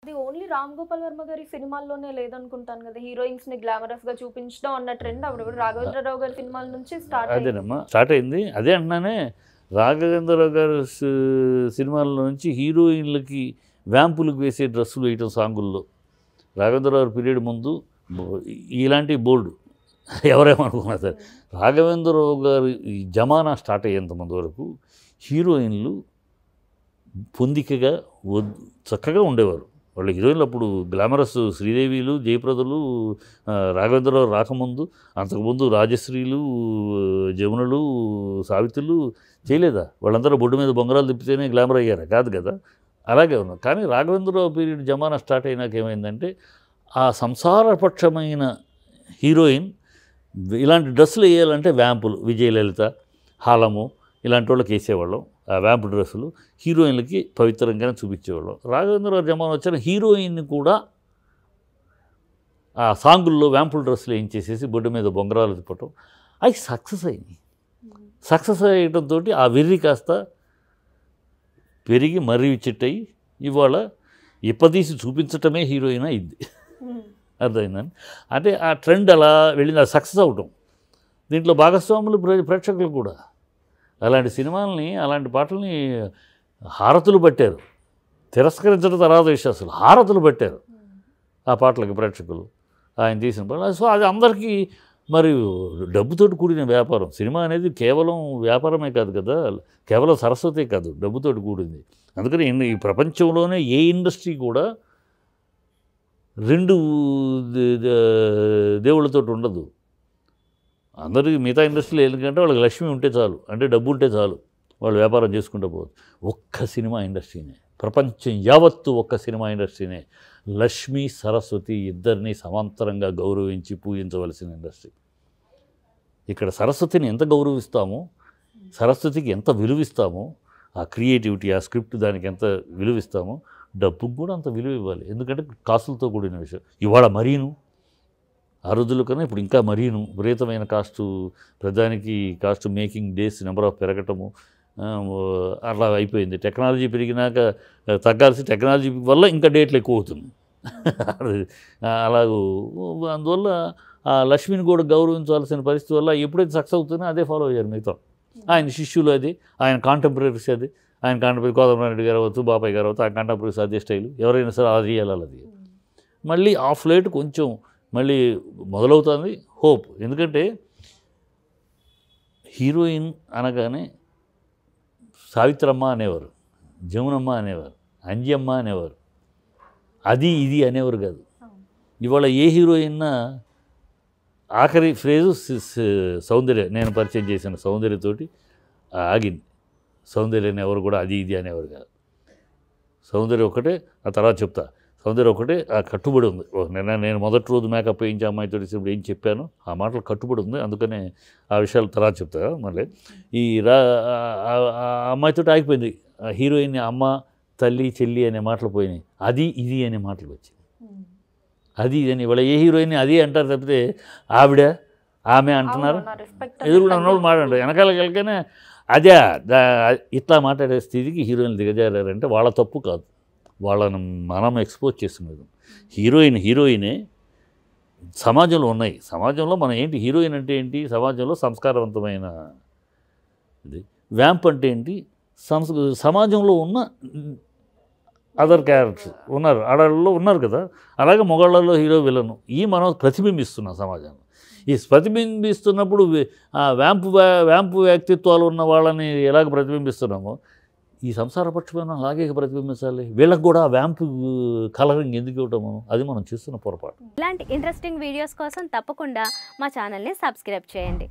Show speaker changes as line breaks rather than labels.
అది ఓన్లీ రామ్ గోపాల్ వర్మ గారి సినిమాల్లోనే లేదనుకుంటాను కదా, హీరోయిన్స్ ని గ్లామరస్ గా చూపించడం అన్న ట్రెండ్ అప్పుడు రాఘవేంద్రరావు గారి సినిమాల నుంచి
అదేనమ్మా స్టార్ట్ అయింది. అదే అంటున్నానే, రాఘవేంద్రరావు గారు సినిమాల నుంచి హీరోయిన్లకి వ్యాంపులకు వేసే డ్రెస్సులు వేయటం సాంగుల్లో రాఘవేంద్రరావు పీరియడ్ ముందు ఇలాంటి బోల్డ్ ఎవరేమనుకున్నా సరే, రాఘవేంద్రరావు గారు ఈ జమానా స్టార్ట్ అయ్యేంతమంది వరకు హీరోయిన్లు పొందికగా చక్కగా ఉండేవారు. వాళ్ళ హీరోయిన్లు అప్పుడు గ్లామరస్ శ్రీదేవిలు, జయప్రదలు, రాఘవేంద్రరావు రాకముందు అంతకుముందు రాజశ్రీలు, జమునలు, సావిత్రులు చేయలేదా? వాళ్ళందరూ బొడ్డు మీద బొంగరాలు తిప్పితేనే గ్లామర్ అయ్యారా? కాదు కదా. అలాగే ఉన్నారు. కానీ రాఘవేంద్రరావు పీరియడ్ జమానా స్టార్ట్ అయినాక ఏమైందంటే, ఆ సంసారపక్షమైన హీరోయిన్ ఇలాంటి డ్రెస్సులు వేయాలంటే వ్యాంపులు, విజయలలిత, హాలము ఇలాంటి వాళ్ళకి వేసేవాళ్ళం. ఆ వ్యాంపు డ్రెస్సులు హీరోయిన్లకి పవిత్రంగానే చూపించేవాళ్ళం. రాఘవేంద్రరావు జమానా వచ్చిన హీరోయిన్ని కూడా ఆ సాంగుల్లో వ్యాంపుల్ డ్రెస్సులు ఏం చేసేసి బొడ్డు మీద బొంగరాలు తిప్పటం అవి సక్సెస్ అయింది. సక్సెస్ అయ్యటంతో ఆ వెర్రి కాస్త పెరిగి మర్రి చెట్టయి ఇవాళ ఇప్పదీసి చూపించటమే హీరోయిన్ అయింది. అర్థమైందని అంటే ఆ ట్రెండ్ అలా వెళ్ళింది, అది సక్సెస్ అవటం. దీంట్లో భాగస్వాములు ప్రేక్షకులు కూడా అలాంటి సినిమాలని, అలాంటి పాటల్ని హారతులు పట్టారు. తిరస్కరించడం తర్వాత విషయం, అసలు హారతులు పట్టారు ఆ పాటలకి ప్రేక్షకులు ఆయన తీసిన పాటలు. సో అది అందరికీ మరి డబ్బుతోటి కూడిన వ్యాపారం. సినిమా అనేది కేవలం వ్యాపారమే కాదు కదా, కేవలం సరస్వతే కాదు, డబ్బుతోటి కూడింది. అందుకని ఈ ప్రపంచంలోనే ఏ ఇండస్ట్రీ కూడా రెండు దేవుళ్ళతో ఉండదు. అందరికీ మిగతా ఇండస్ట్రీలో ఎందుకంటే వాళ్ళకి లక్ష్మి ఉంటే చాలు, అంటే డబ్బు ఉంటే చాలు, వాళ్ళు వ్యాపారం చేసుకుంటూ పోదు. ఒక్క సినిమా ఇండస్ట్రీనే, ప్రపంచం యావత్తు ఒక్క సినిమా ఇండస్ట్రీనే లక్ష్మి సరస్వతి ఇద్దరిని సమాంతరంగా గౌరవించి పూజించవలసిన ఇండస్ట్రీ. ఇక్కడ సరస్వతిని ఎంత గౌరవిస్తామో, సరస్వతికి ఎంత విలువిస్తామో, ఆ క్రియేటివిటీ, ఆ స్క్రిప్ట్ దానికి ఎంత విలువిస్తామో, డబ్బుకు కూడా అంత విలువ ఇవ్వాలి. ఎందుకంటే కాస్టులతో కూడిన విషయం. ఇవాళ మరీను ఆ రోజుల కన్నా ఇప్పుడు ఇంకా మరీను విపరీతమైన కాస్టు, ప్రధానికి cost making days number of పెరగటము అట్లా అయిపోయింది. టెక్నాలజీ పెరిగినాక తగ్గాల్సి, టెక్నాలజీ వల్ల ఇంకా డేట్లు ఎక్కువ అవుతుంది. అలాగూ అందువల్ల ఆ లక్ష్మిని కూడా గౌరవించాల్సిన పరిస్థితి వల్ల ఎప్పుడైతే సక్సెస్ అవుతుందో అదే ఫాలో అయ్యారు మిగతా ఆయన శిష్యులు. అది ఆయన కాంటెంపరీస్, అది ఆయన కాంటెంపరీ కోదండరామిరెడ్డి గారు అవ్వచ్చు, బాబాయ్ గారు అవ్వచ్చు, ఆ కాంటెంపరీస్ అదే స్టైలు. ఎవరైనా సరే అది చేయాలి. అది మళ్ళీ ఆఫ్ లైట్ కొంచెం మళ్ళీ మొదలవుతుంది హోప్. ఎందుకంటే హీరోయిన్ అనగానే సావిత్రమ్మ అనేవారు, జమునమ్మ అనేవారు, అంజమ్మ అనేవారు, అది ఇది అనేవారు కాదు. ఇవాళ ఏ హీరోయిన్నా ఆఖరి ఫ్రేజు సౌందర్య, నేను పరిచయం చేసిన సౌందర్యతోటి ఆగింది. సౌందర్యని ఎవరు కూడా అది ఇది అనేవారు కాదు. సౌందర్య ఒకటే, ఆ తర్వాత చెప్తా. సౌందర్య ఒకటే ఆ కట్టుబడి ఉంది. నేను మొదటి రోజు మేకప్ వేయించి అమ్మాయితో ఇప్పుడు ఏం చెప్పాను ఆ మాటలు కట్టుబడి ఉంది. అందుకనే ఆ విషయాలు తర్వాత చెప్తా. మళ్ళీ ఈ అమ్మాయితో ఆగిపోయింది. హీరోయిన్ అమ్మ, తల్లి, చెల్లి అనే మాటలు పోయినాయి, అది ఇది అనే మాటలు వచ్చాయి. అది ఇది అని ఇవాళ ఏ హీరోయిన్ అది అంటారు తప్పితే ఆవిడ, ఆమె అంటున్నారు. ఎదురుకుండా ఉన్నోళ్ళు మాట్లాడారు, వెనకాలకి వెళ్ళగానే అదే ఇట్లా మాట్లాడే స్థితికి హీరోయిన్లు దిగజారంటే వాళ్ళ తప్పు కాదు, వాళ్ళని మనం ఎక్స్పోజ్ చేస్తున్నది. హీరోయినే సమాజంలో ఉన్నాయి. సమాజంలో మనం ఏంటి, హీరోయిన్ అంటే ఏంటి, సమాజంలో సంస్కారవంతమైన ఇది. వ్యాంప్ అంటే ఏంటి, సమాజంలో ఉన్న అదర్ క్యారెక్టర్స్ ఉన్నారు, ఆడవాళ్ళలో ఉన్నారు కదా. అలాగే మొగాళ్ళలో హీరో విలను ఈ మనం ప్రతిబింబిస్తున్నాం సమాజంలో. ఈ ప్రతిబింబిస్తున్నప్పుడు ఆ వ్యాంపు వ్యక్తిత్వాలు ఉన్న వాళ్ళని ఎలాగ ప్రతిబింబిస్తున్నామో ఈ సంసారపక్షమైన అలాగే ప్రతిబింబించాలి. వీళ్ళకి కూడా వ్యాంపు కలరింగ్ ఎందుకు ఇవ్వటము, అది మనం చేస్తున్న పొరపాటు.
ఇలాంటి ఇంట్రెస్టింగ్ వీడియోస్ కోసం తప్పకుండా మా ఛానల్ని సబ్స్క్రైబ్ చేయండి.